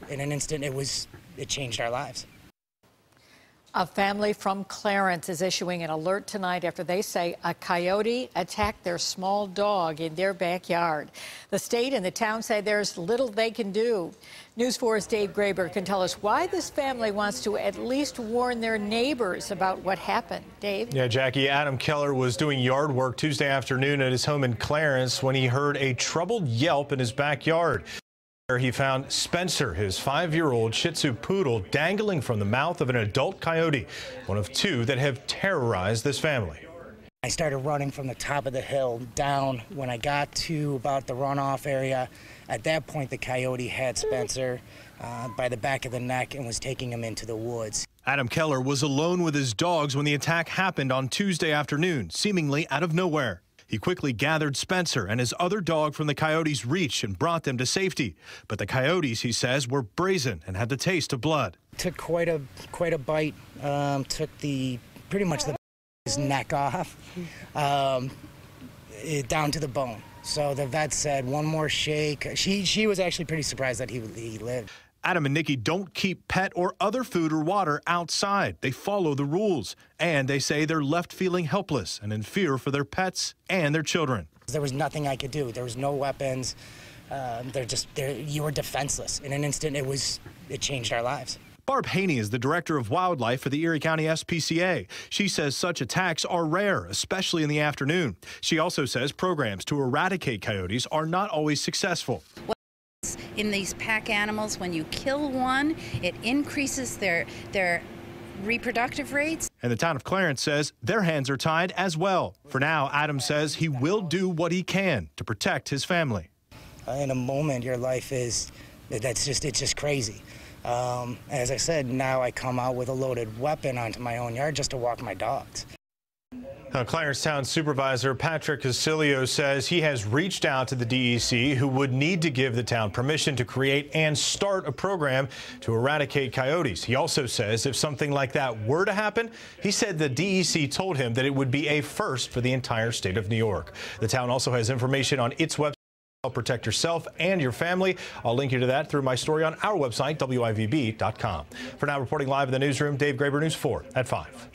In an instant, it changed our lives. A family from Clarence is issuing an alert tonight after they say a coyote attacked their small dog in their backyard. The state and the town say there's little they can do. News 4's Dave Graber can tell us why this family wants to at least warn their neighbors about what happened. Dave? Yeah, Jackie, Adam Keller was doing yard work Tuesday afternoon at his home in Clarence when he heard a troubled yelp in his backyard. He found Spencer, his 5-year-old Shih Tzu poodle, dangling from the mouth of an adult coyote, one of 2 that have terrorized this family. I started running from the top of the hill down. When I got to about the runoff area, at that point the coyote had Spencer by the back of the neck and was taking him into the woods. Adam Keller was alone with his dogs when the attack happened on Tuesday afternoon, seemingly out of nowhere. He quickly gathered Spencer and his other dog from the coyotes' reach and brought them to safety. But the coyotes, he says, were brazen and had the taste of blood. Took quite a bite. Took pretty much his neck off, down to the bone. So the vet said one more shake. She was actually pretty surprised that he lived. Adam and Nikki don't keep pet or other food or water outside. They follow the rules. And they say they're left feeling helpless and in fear for their pets and their children. There was nothing I could do. There was no weapons. You were defenseless. In an instant, it changed our lives. Barb Haney is the director of wildlife for the Erie County SPCA. She says such attacks are rare, especially in the afternoon. She also says programs to eradicate coyotes are not always successful. In these pack animals, when you kill one, it increases their reproductive rates. And the town of Clarence says their hands are tied as well. For now, Adam says he will do what he can to protect his family. In a moment, your life it's just crazy. As I said, now I come out with a loaded weapon onto my own yard just to walk my dogs. Clarence Town Supervisor Patrick Casilio says he has reached out to the DEC, who would need to give the town permission to create and start a program to eradicate coyotes. He also says if something like that were to happen, he said the DEC told him that it would be a first for the entire state of New York. The town also has information on its website. Help protect yourself and your family. I'll link you to that through my story on our website, WIVB.com. For now, reporting live in the newsroom, Dave Graber, News 4 at 5.